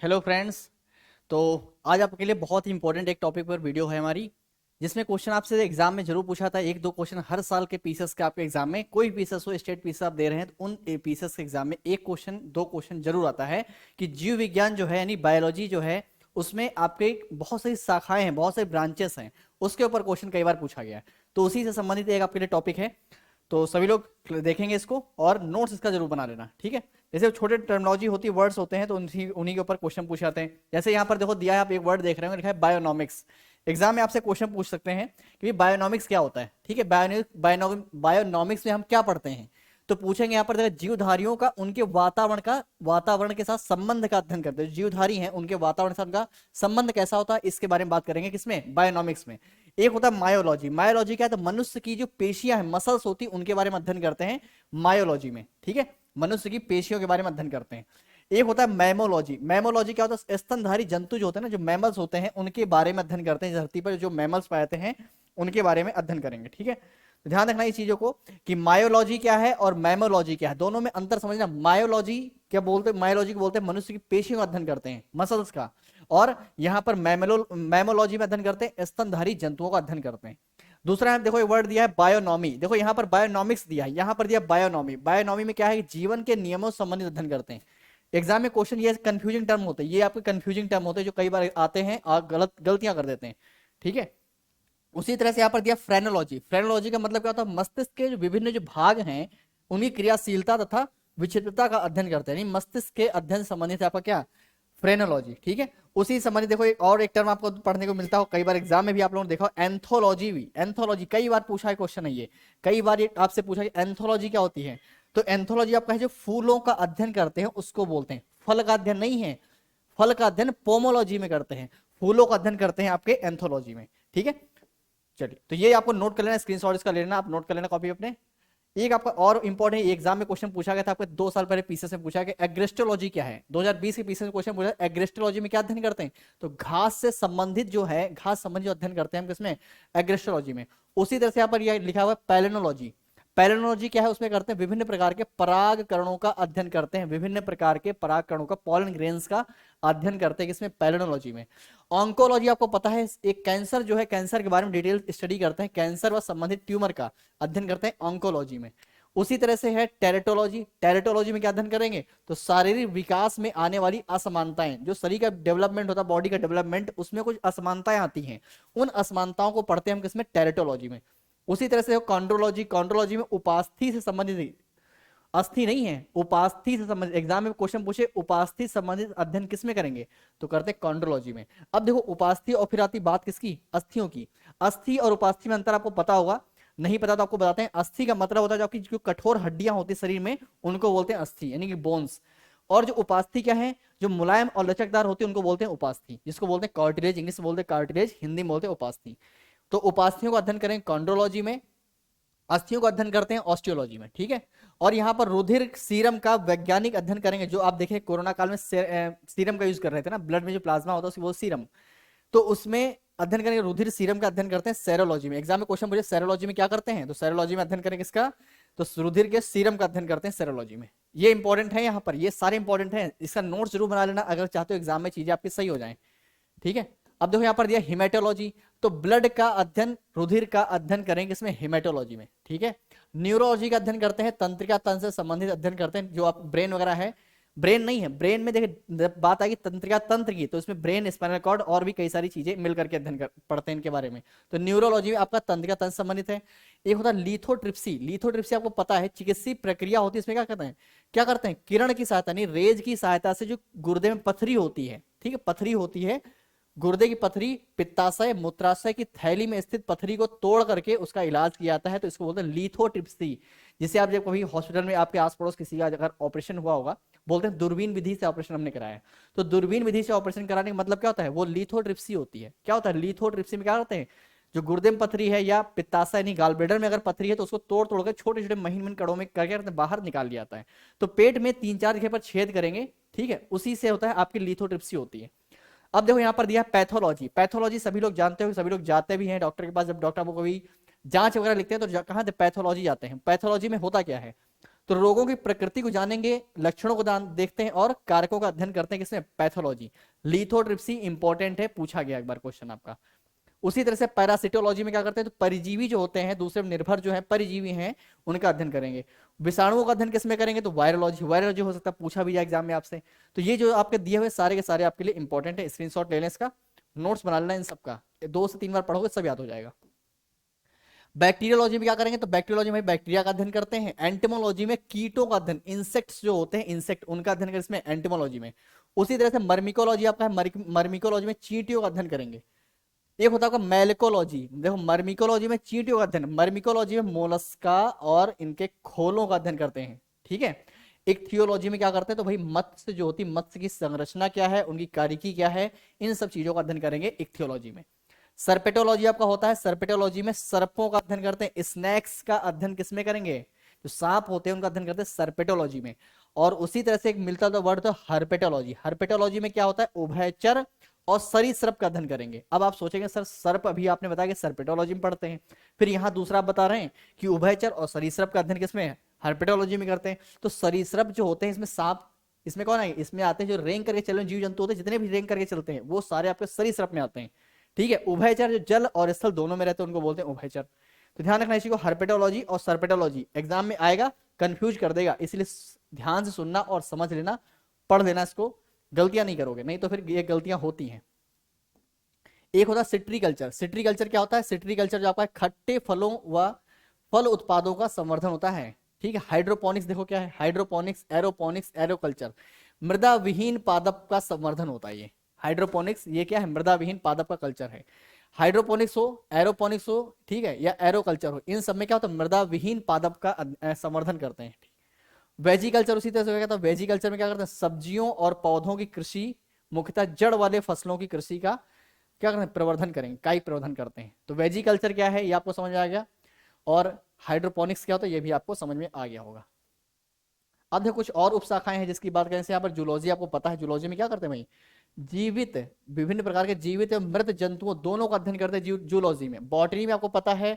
Hello friends. तो आज आपके लिए बहुत ही इंपॉर्टेंट एक टॉपिक पर वीडियो है हमारी, जिसमें क्वेश्चन आपसे एग्जाम में जरूर पूछा था। एक दो क्वेश्चन हर साल के पीसेस के आपके एग्जाम में, कोई पीसेस हो, स्टेट पीसेस आप दे रहे हैं तो उन पीसेस के एग्जाम में एक क्वेश्चन दो क्वेश्चन जरूर आता है कि जीव विज्ञान जो है यानी बायोलॉजी जो है उसमें आपके बहुत सारी शाखाएं हैं, बहुत सारी ब्रांचेस हैं, उसके ऊपर क्वेश्चन कई बार पूछा गया है। तो उसी से संबंधित एक आपके लिए टॉपिक है। तो सभी लोग देखेंगे इसको और नोट्स इसका जरूर बना लेना, ठीक है। जैसे छोटे टर्मिनोलॉजी होती है, वर्ड्स होते हैं, तो उन्हीं उन्हीं के ऊपर क्वेश्चन पूछ जाते हैं। जैसे यहाँ पर देखो दिया है, आप एक वर्ड देख रहे हो, लिखा है बायोनॉमिक्स। एग्जाम में आपसे क्वेश्चन पूछ सकते हैं कि बायोनॉमिक्स क्या होता है, ठीक है। बायोनॉमिक्स में हम क्या पढ़ते हैं, तो पूछेंगे यहाँ पर देखो जीवधारियों का उनके वातावरण के साथ संबंध का अध्ययन करते हैं। जीवधारी हैं उनके वातावरण के साथ उनका संबंध कैसा होता है, इसके बारे में बात करेंगे। किसमें? बायोनॉमिक्स में। एक होता है मायोलॉजी। मायोलॉजी क्या है? तो मनुष्य की जो पेशियां हैं, मसल्स होती है, उनके बारे में अध्ययन करते हैं मायोलॉजी में, ठीक है। मनुष्य की पेशियों के बारे में अध्ययन करते हैं। एक होता है मैमोलॉजी। मैमोलॉजी क्या होता है? स्तनधारी जंतु जो होते हैं ना, जो मैमल्स होते हैं, उनके बारे में अध्ययन करते हैं। धरती पर जो मैमल्स पाए जाते हैं उनके बारे में अध्ययन करेंगे, ठीक है। तो ध्यान रखना ये चीजों को कि मायोलॉजी क्या है और मैमोलॉजी क्या है, दोनों में अंतर समझना। मायोलॉजी क्या बोलते हैं? मायोलॉजी को बोलते हैं मनुष्य की पेशियों का अध्ययन करते हैं, मसल्स का। और यहां पर मैमोलॉजी में अध्ययन करते हैं स्तनधारी जंतुओं का अध्ययन करते हैं। दूसरा है, देखो ये वर्ड दिया है बायोनॉमी। देखो यहाँ पर बायोनॉमिक्स दिया है, यहाँ पर दिया बायोनॉमी। बायोनॉमी में क्या है? जीवन के नियमों से संबंधित अध्ययन करते हैं। एग्जाम में क्वेश्चन ये कंफ्यूजिंग टर्म होते हैं, ये आपके कंफ्यूजिंग टर्म होते हैं जो कई बार आते हैं और गलतियां कर देते हैं, ठीक है। उसी तरह से यहाँ पर दिया फ्रेनोलॉजी। फ्रेनोलॉजी का मतलब क्या होता है? मस्तिष्क के जो विभिन्न जो भाग हैं उनकी क्रियाशीलता तथा विचित्रता का अध्ययन करते हैं। मस्तिष्क के अध्ययन संबंधित आपका क्या? फ्रेनोलॉजी, ठीक है। उसी संबंधित देखो एक और एक टर्म आपको पढ़ने को मिलता हो, कई बार एग्जाम में भी आप लोगों ने देखा हो, एंथोलॉजी भी। एंथोलॉजी कई बार पूछा है क्वेश्चन है ये, कई बार ये आपसे पूछा है एंथोलॉजी क्या होती है। तो एंथोलॉजी आपका है जो फूलों का अध्ययन करते हैं उसको बोलते हैं। फल का अध्ययन नहीं है, फल का अध्ययन पोमोलॉजी में करते हैं, फूलों का अध्ययन करते हैं आपके एंथोलॉजी में, ठीक है। चलिए, तो ये आपको नोट कर लेना, स्क्रीनशॉट इसका ले लेना, आप नोट कर लेना कॉपी अपने। एक आपका और इंपॉर्टेंट एग्जाम में क्वेश्चन पूछा गया था आपके 2 साल पहले पीसीएस में पूछा गया, एग्रेस्टोलॉजी क्या है। 2020 के पीसीएस में क्वेश्चन पूछा, एग्रेस्टोलॉजी में क्या अध्ययन करते हैं? तो घास से संबंधित जो है, घास संबंधित अध्ययन करते हैं हम किसमें? एग्रेस्टोलॉजी में। उसी तरह से यहाँ पर यह लिखा हुआ है पैलिनोलॉजी। पैलिनोलॉजी क्या है? उसमें करते हैं विभिन्न प्रकार के परागकणों का अध्ययन करते हैं, विभिन्न प्रकार के परागकणों का, पॉलन ग्रेन्स का अध्ययन करते हैं किसमें? पैलिनोलॉजी में। ऑन्कोलॉजी आपको पता है, एक कैंसर जो है, कैंसर के बारे में डिटेल स्टडी करते हैं, कैंसर व संबंधित ट्यूमर का अध्ययन करते हैं ऑन्कोलॉजी में। उसी तरह से है टेरेटोलॉजी। टेरेटोलॉजी में क्या अध्ययन करेंगे? तो शारीरिक विकास में आने वाली असमानताएं, जो शरीर का डेवलपमेंट होता है, बॉडी का डेवलपमेंट, उसमें कुछ असमानताएं आती हैं, उन असमानताओं को पढ़ते हैं हम किसमें? टेरेटोलॉजी में। उसी तरह से कॉन्ड्रोलॉजी। कॉन्ड्रोलॉजी में उपास्थि से संबंधित, अस्थि नहीं है, उपास्थि से संबंधित। एग्जाम में क्वेश्चन पूछे उपास्थि से संबंधित अध्ययन किसमें करेंगे? तो करते हैं कॉन्ड्रोलॉजी में। अब देखो उपास्थि और फिर आती बात किसकी? अस्थियों की। अस्थि और उपास्थि में अंतर आपको पता होगा, नहीं पता तो आपको बताते हैं। अस्थि का मतलब होता है जो आपकी जो कठोर हड्डियां होती है शरीर में, उनको बोलते हैं अस्थि, यानी कि बोन्स। और जो उपास्थि क्या है? जो मुलायम और लचकदार होती है उनको बोलते हैं उपास्थि, जिसको बोलते हैं कार्टिलेज, इंग्लिश में बोलते हैं कार्टिलेज, हिंदी में बोलते हैं उपास्थि। तो उपास्थियों का अध्ययन करें कॉन्ड्रोलॉजी में, अस्थियों का अध्ययन करते हैं ऑस्टियोलॉजी में, ठीक है। और यहाँ पर रुधिर सीरम का वैज्ञानिक अध्ययन करेंगे, जो आप देखें कोरोना काल में सीरम का यूज कर रहे थे ना, ब्लड में जो प्लाज्मा होता है उसको वो सीरम, तो उसमें अध्ययन करेंगे रुधिर सीरम का अध्ययन करते हैं सेरोलॉजी में। एग्जाम में क्वेश्चन पूछे सेरोलॉजी में क्या करते हैं, तो सेरोलॉजी में अध्ययन करेंगे किसका? तो रुधिर के सीरम का अध्ययन करते हैं सेरोलॉजी में। ये इंपॉर्टेंट है, यहाँ पर ये सारे इंपॉर्टेंट है, इसका नोट जरूर बना लेना अगर चाहते हो एग्जाम में चीजें आपकी सही हो जाए, ठीक है। अब देखो यहाँ पर दिया हिमेटोलॉजी, तो ब्लड का अध्ययन, रुधिर का अध्ययन करेंगे इसमें हिमेटोलॉजी में, ठीक है। न्यूरोलॉजी का अध्ययन करते हैं, तंत्रिका तंत्र से संबंधित अध्ययन करते हैं, जो आप ब्रेन वगैरह है, ब्रेन नहीं है, ब्रेन में देखिए बात आएगी तंत्रिका तंत्र की, तो इसमें ब्रेन, स्पाइनल कॉर्ड और भी कई सारी चीजें मिलकर के पढ़ते हैं इनके बारे में। तो न्यूरोलॉजी में आपका तंत्रिका तंत्र संबंधित है। एक होता है लिथोट्रिप्सी। लिथोट्रिप्सी आपको पता है चिकित्सीय प्रक्रिया होती है, इसमें क्या करते हैं? क्या करते हैं? किरण की सहायता, नहीं रेज की सहायता से जो गुर्दे में पथरी होती है, ठीक है, पथरी होती है, गुर्दे की पथरी, पित्ताशय, मूत्राशय की थैली में स्थित पथरी को तोड़ करके उसका इलाज किया जाता है, तो इसको बोलते हैं लिथोट्रिप्सी। जिसे आप जब कभी हॉस्पिटल में आपके आस पड़ोस किसी का अगर ऑपरेशन हुआ होगा, बोलते हैं दूरबीन विधि से ऑपरेशन हमने कराया है। तो दूरबीन विधि से ऑपरेशन कराने का मतलब क्या होता है? वो लिथोट्रिप्सी होती है। क्या होता है लिथोट्रिप्सी में? क्या करते हैं, जो गुर्दे में पथरी है या पित्ताशय यानी गालब्लेडर में अगर पथरी है, तो उसको तोड़ तोड़ कर छोटे छोटे महीन महीन कड़ों में करके बाहर निकाल लिया जाता है। तो पेट में 3-4 जगह पर छेद करेंगे, ठीक है, उसी से होता है आपकी लिथोट्रिप्सी होती है। अब देखो यहाँ पर दिया पैथोलॉजी। पैथोलॉजी सभी लोग जानते हो, सभी लोग जाते भी हैं डॉक्टर के पास, जब डॉक्टर को कोई जांच वगैरह लिखते हैं तो कहाँ पैथोलॉजी जाते हैं। पैथोलॉजी में होता क्या है? तो रोगों की प्रकृति को जानेंगे, लक्षणों को देखते हैं और कारकों का अध्ययन करते हैं किसमें, पैथोलॉजी। लिथोट्रिप्सी इंपॉर्टेंट है, पूछा गया एक बार क्वेश्चन आपका। उसी तरह से पैरासिटोलॉजी में क्या करते हैं, तो परिजीवी जो होते हैं, दूसरे पर निर्भर जो है परिजीवी हैं, उनका अध्ययन करेंगे। विषाणुओं का अध्ययन किसमें करेंगे, तो वायरोलॉजी। वायरोलॉजी हो सकता है पूछा भी जाए एग्जाम में आपसे। तो ये जो आपके दिए हुए सारे के सारे आपके लिए इंपॉर्टेंट है, स्क्रीनशॉट ले लें इसका, नोट्स बना लेना इन सबका, 2 से 3 बार पढ़ोगे सब याद हो जाएगा। बैक्टीरियोलॉजी में क्या करेंगे, तो बैक्टीरियोलॉजी में बैक्टीरिया का अध्ययन करते हैं। एंटोमोलॉजी में कीटों का अध्ययन, इंसेक्ट्स जो होते हैं इंसेक्ट, उनका अध्ययन करें इसमें एंटोमोलॉजी में। उसी तरह से मर्मिकोलॉजी आपका है, मर्मिकोलॉजी में चींटियों का अध्ययन करेंगे। एक होता है मेलिकोलॉजी, देखो मर्मिकोलॉजी में चींटियों का अध्ययन, मर्मिकोलॉजी में मोलस्का और इनके खोलों का अध्ययन करते हैं, ठीक है। इक्थियोलॉजी में क्या करते हैं, तो भाई मत्स्य जो होती है, मत्स्य की संरचना क्या है, उनकी कार्यकी क्या है, इन सब चीजों का अध्ययन करेंगे इक्थियोलॉजी में। सर्पेटोलॉजी आपका होता है, सर्पेटोलॉजी में सर्पों का अध्ययन करते हैं। स्नैक्स का अध्ययन किसमें करेंगे, जो सांप होते हैं उनका अध्ययन करते हैं सर्पेटोलॉजी में। और उसी तरह से एक मिलता था वर्ड, तो हर्पेटोलॉजी। हर्पेटोलॉजी में क्या होता है, उभयचर और सरीसृप का अध्ययन करेंगे। अब आप सोचेंगे सर सर्प अभी आपने बताया कि सर्पेटोलॉजी में पढ़ते हैं, फिर यहाँ दूसरा आप बता रहे हैं कि उभयचर और सरीसृप का अध्ययन किसमें है, हर्पेटोलॉजी में करते हैं। तो सरीसृप जो होते हैं, इसमें सांप, इसमें कौन है, इसमें आते हैं जो रेंग करके चले जीव जंतु होते हैं, जितने भी रेंग करके चलते हैं वो सारे आपके सरीसृप में आते हैं, ठीक है। उभयचर जो जल और स्थल दोनों में रहते हैं उनको बोलते हैं उभयचर। तो ध्यान रखना इसी को, हर्पेटोलॉजी और सर्पेटोलॉजी एग्जाम में आएगा, कंफ्यूज कर देगा, इसलिए ध्यान से सुनना और समझ लेना, पढ़ लेना इसको, गलतियां नहीं करोगे, नहीं तो फिर ये गलतियां होती हैं। एक होता है सिट्रीकल्चर। सिट्रीकल्चर क्या होता है, सिट्रीकल्चर जो आपका खट्टे फलों व फल उत्पादों का संवर्धन होता है, ठीक है। हाइड्रोपोनिक्स देखो क्या है, हाइड्रोपोनिक्स, एरोपोनिक्स, एरोकल्चर, मृदा विहीन पादप का संवर्धन होता है ये। हाइड्रोपोनिक्स ये क्या है, मृदा विहीन पादप का कल्चर है। हाइड्रोपोनिक्स हो, एरोपोनिक्स हो, ठीक है, या एरोकल्चर हो, इन सब में क्या होता है, मृदा विहीन पादप का संवर्धन करते हैं। वेजिकल्चर उसी तरह से क्या होता है, वेजिकल्चर में क्या करते हैं, सब्जियों और पौधों की कृषि, मुख्यतः जड़ वाले फसलों की कृषि का क्या करते हैं, प्रवर्धन करेंगे, कायिक प्रवर्धन करते हैं। तो वेजिकल्चर क्या है ये आपको समझ में आ गया, और हाइड्रोपोनिक्स क्या होता है ये भी आपको समझ में आ गया होगा। अब देखो कुछ और उपशाखाएं हैं जिसकी बात करें, यहाँ पर जूलॉजी आपको पता है, जूलॉजी में क्या करते हैं भाई, जीवित, विभिन्न प्रकार के जीवित एवं मृत जंतुओं दोनों का अध्ययन करते हैं जूलॉजी में। बॉटनी में आपको पता है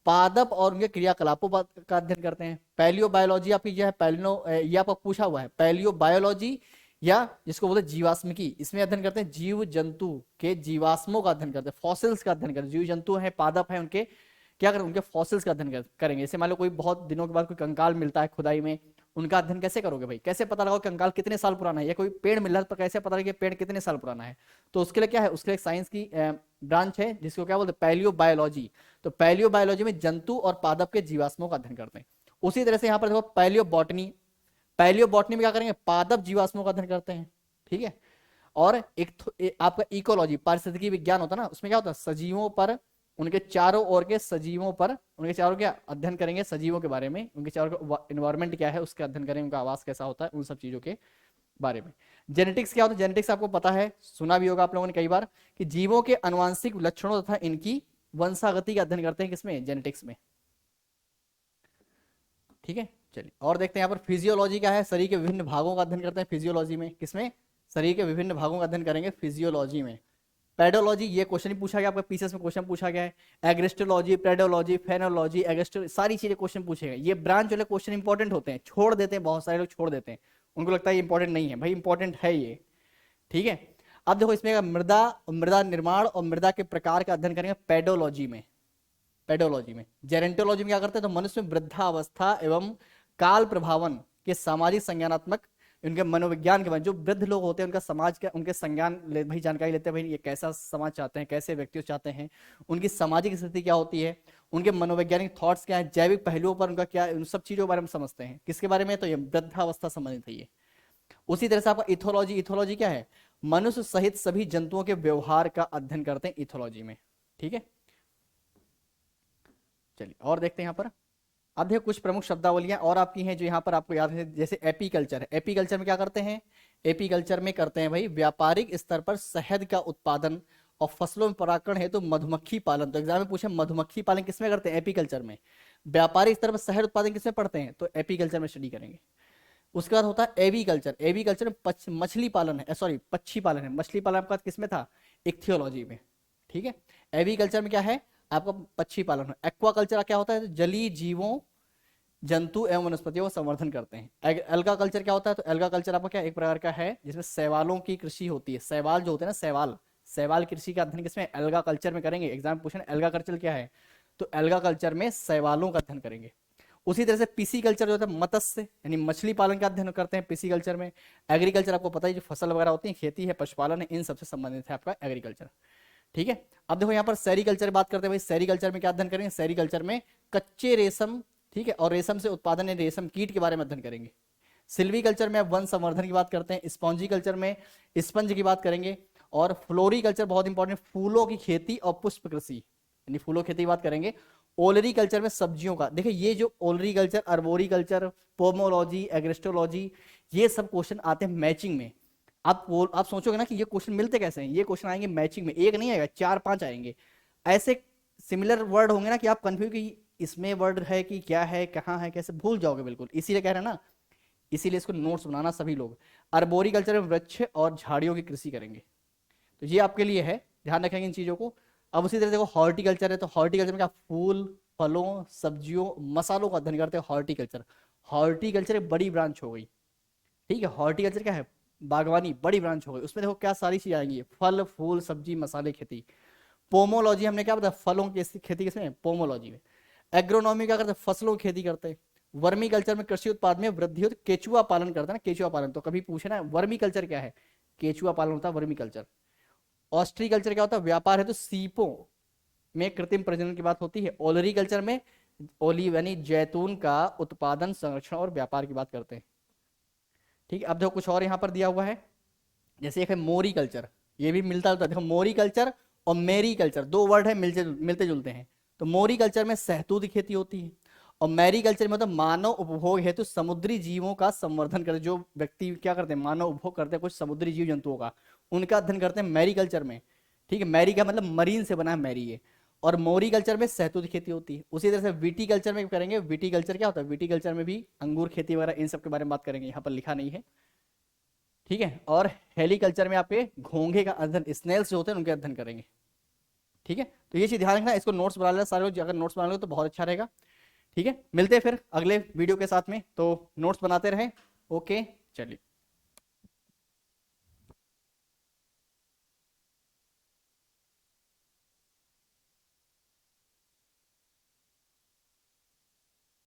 पादप और उनके क्रियाकलापों का अध्ययन करते हैं। पैलियो बायोलॉजी आपकी जो है, पैलिनो ये आपको पूछा हुआ है, पैलियो बायोलॉजी या जिसको बोलते हैं जीवाश्मिकी, इसमें अध्ययन करते हैं जीव जंतु के जीवाश्मों का अध्ययन करते हैं, फॉसिल्स का अध्ययन करते हैं। जीव जंतु हैं, पादप हैं, उनके क्या करें, उनके फॉसिल्स का अध्ययन करेंगे। जैसे मान लो कोई बहुत दिनों के बाद कोई कंकाल मिलता है खुदाई में, उनका अध्ययन कैसे करोगे भाई, कैसे पता लगाओ कंकाल कितने साल पुराना है, या कोई पेड़ मिल रहा है तो कैसे पता लगे पेड़ कितने साल पुराना है। तो उसके लिए क्या है, उसके लिए साइंस की ब्रांच है जिसको क्या बोलते हैं, पैलियो बायोलॉजी। तो पैलियो बायोलॉजी में जंतु और पादप के जीवाश्मों का अध्ययन करते हैं। उसी तरह से यहाँ पर देखो पैलियो बॉटनी, पैलियो बॉटनी में क्या करेंगे, पादप जीवाश्मों का अध्ययन करते हैं, ठीक है। और एक आपका इकोलॉजी, पारिस्थितिकी विज्ञान होता है ना, उसमें क्या होता है, सजीवों पर, उनके चारों ओर के सजीवों पर, उनके चारों क्या अध्ययन करेंगे, सजीवों के बारे में, उनके चारों इन्वायरमेंट क्या है उसका अध्ययन करेंगे, उनका आवास कैसा होता है, उन सब चीजों के बारे में। जेनेटिक्स क्या होता है, जेनेटिक्स आपको पता है, सुना भी होगा आप लोगों ने कई बार, कि जीवों के अनुवांशिक लक्षणों तथा इनकी वंशागति का अध्ययन करते हैं किसमें, जेनेटिक्स में, ठीक है। चलिए और देखते हैं यहाँ पर फिजियोलॉजी क्या है, शरीर के विभिन्न भागों का अध्ययन करते हैं फिजियोलॉजी में, किसमें, शरीर के विभिन्न भागों का अध्ययन करेंगे फिजियोलॉजी में। पेडोलॉजी, ये क्वेश्चन ही पूछा गया आपका, पीसीएस में क्वेश्चन पूछा गया है। एग्रेस्टोलॉजी, पेडोलॉजी, फेनोलॉजी, एग्रेस्टो, सारी चीजें क्वेश्चन पूछे गए। ये ब्रांच वाले क्वेश्चन इंपॉर्टेंट होते हैं, छोड़ देते हैं बहुत सारे लोग, छोड़ देते हैं, उनको लगता है ये इंपॉर्टेंट नहीं है, भाई इंपॉर्टेंट है ये, ठीक है। अब देखो इसमें मृदा, मृदा निर्माण और मृदा के प्रकार का अध्ययन करेंगे पेडोलॉजी में, पेडोलॉजी में। जेरेंटोलॉजी में क्या करते हैं, तो मनुष्य में वृद्धावस्था एवं काल प्रभावन के सामाजिक संज्ञानात्मक, उनके मनोविज्ञान के बारे में, जो वृद्ध लोग होते हैं उनका समाज के, उनके संज्ञान भाई जानकारी लेते हैं, भाई ये कैसा समाज चाहते हैं, कैसे व्यक्ति चाहते हैं, उनकी सामाजिक स्थिति क्या होती है, उनके मनोवैज्ञानिक थॉट्स क्या है, जैविक पहलुओं पर उनका क्या, उन सब चीजों के बारे में समझते हैं। किसके बारे में, तो ये वृद्धावस्था संबंधित है ये। उसी तरह से आपका इथोलॉजी, इथोलॉजी क्या है, मनुष्य सहित सभी जंतुओं के व्यवहार का अध्ययन करते हैं इथोलॉजी में, ठीक है। चलिए और देखते हैं यहाँ पर, अब देखो कुछ प्रमुख शब्दावलियां और आपकी हैं जो यहाँ पर आपको याद है, जैसे एपीकल्चर है। एपीकल्चर में क्या करते हैं, एपीकल्चर में करते हैं भाई व्यापारिक स्तर पर शहद का उत्पादन और फसलों में परागण है, तो मधुमक्खी पालन। तो एग्जाम में पूछे मधुमक्खी पालन किसमें करते हैं, एपीकल्चर में। व्यापारिक स्तर पर शहद उत्पादन किसमें पढ़ते हैं, तो एपीकल्चर में स्टडी करेंगे। उसके बाद होता है एवीकल्चर, एवीकल्चर में मछली पालन है, सॉरी पक्षी पालन है, मछली पालन आपका किसमें था, इक्थियोलॉजी में, ठीक है। एवीकल्चर में क्या है आपका, पक्षी पालन है। एक्वाकल्चर क्या होता है, जलीय जीवों जंतु एवं वनस्पतियों का संवर्धन करते हैं। एल्गा कल्चर क्या होता है? तो एल्गा कल्चर आपका क्या एक प्रकार का है जिसमें शैवालों की कृषि होती है। शैवाल जो होते हैं ना, शैवाल, शैवाल कृषि का अध्ययन किसमें? एल्गा कल्चर में करेंगे। एग्जाम पूछे एल्गा कल्चर क्या है, तो एल्गा कल्चर में शैवालों का अध्ययन करेंगे। उसी तरह से पीसी कल्चर जो होता है मत्स्य यानी मछली पालन का अध्ययन करते हैं पीसी कल्चर में। एग्रीकल्चर आपको पता है जो फसल वगैरह होती है, खेती है, पशुपालन है, इन सबसे संबंधित है आपका एग्रीकल्चर। ठीक है, अब देखो यहाँ पर सेरीकल्चर बात करते हैं भाई। सेरीकल्चर में क्या अध्ययन करेंगे? सेरीकल्चर में कच्चे रेशम, ठीक है, और रेशम से उत्पादन या रेशम कीट के बारे में अध्ययन करेंगे। सिल्वी कल्चर में आप वन संवर्धन की बात करते हैं। स्पॉन्जी कल्चर में स्पंज की बात करेंगे। और फ्लोरी कल्चर बहुत इंपॉर्टेंट, फूलों की खेती और पुष्प कृषि यानी फूलों खेती की बात करेंगे। ओलरी कल्चर में सब्जियों का, देखिए ये जो ओलरी कल्चर, अर्बोरी कल्चर, पोमोलॉजी, एग्रेस्टोलॉजी, ये सब क्वेश्चन आते हैं मैचिंग में। आप सोचोगे ना कि ये क्वेश्चन मिलते कैसे हैं, ये क्वेश्चन आएंगे मैचिंग में, एक नहीं आएगा, 4-5 आएंगे। ऐसे सिमिलर वर्ड होंगे ना कि आप कंफ्यूज कि इसमें वर्ड है कि क्या है, कहाँ है, कैसे भूल जाओगे बिल्कुल। इसीलिए कह रहे हैं ना, इसीलिए इसको नोट्स बनाना सभी लोग। अर्बोरी कल्चर में वृक्ष और झाड़ियों की कृषि करेंगे, तो ये आपके लिए है, ध्यान रखेंगे इन चीजों को। अब उसी तरह देखो हॉर्टिकल्चर है, तो हॉर्टिकल्चर में क्या फूल, फलों, सब्जियों, मसालों का अध्ययन करते हैं हॉर्टिकल्चर। हॉर्टिकल्चर एक बड़ी ब्रांच हो गई, ठीक है। हॉर्टिकल्चर क्या है? बागवानी, बड़ी ब्रांच हो गई। उसमें देखो क्या सारी चीज आएंगी, फल, फूल, सब्जी, मसाले, खेती। पोमोलॉजी हमने क्या बताया? फलों की खेती किसमें? पोमोलॉजी में। एग्रोनॉमी क्या करते हैं? फसलों की खेती करते हैं। वर्मी कल्चर में कृषि उत्पाद में वृद्धि होती, केचुआ पालन करते हैं ना, केचुआ पालन। तो कभी पूछे ना वर्मी कल्चर क्या है, केचुआ पालन होता है वर्मी कल्चर। ऑस्ट्री कल्चर क्या होता है? व्यापार है तो सीपों में कृत्रिम प्रजनन की बात होती है। ओलरी कल्चर में ओलिव यानी जैतून का उत्पादन, संरक्षण और व्यापार की बात करते हैं। ठीक है, अब देखो कुछ और यहाँ पर दिया हुआ है, जैसे एक है मोरी कल्चर, ये भी मिलता जुलता है। देखो मोरी कल्चर और मेरी कल्चर दो वर्ड है, मिलते जुलते हैं। तो मोरी कल्चर में शहतूत की खेती होती है, और मैरी कल्चर में मतलब मानव उपभोग हेतु समुद्री जीवों का संवर्धन करते, जो व्यक्ति क्या करते हैं, मानव उपभोग करते हैं कुछ समुद्री जीव जंतुओं का, उनका अध्ययन करते हैं मैरी कल्चर में। ठीक है, मैरी का मतलब मरीन से बना है मैरी ये। और मोरी कल्चर में शहतूत की खेती होती है। उसी तरह से विटी कल्चर में करेंगे। विटी कल्चर क्या होता है? विटी कल्चर में भी अंगूर खेती वगैरह इन सब के बारे में बात करेंगे, यहाँ पर लिखा नहीं है, ठीक है। और हेलीकल्चर में आपके घोंघे का अध्ययन, स्नेल्स जो होते हैं उनके अध्ययन करेंगे, ठीक है। तो ये चीज ध्यान रखना, इसको नोट्स बना लेना सारे लोग, अगर नोट्स बना लो तो बहुत अच्छा रहेगा, ठीक है। मिलते हैं फिर अगले वीडियो के साथ में, तो नोट्स बनाते रहे। ओके, चलिए।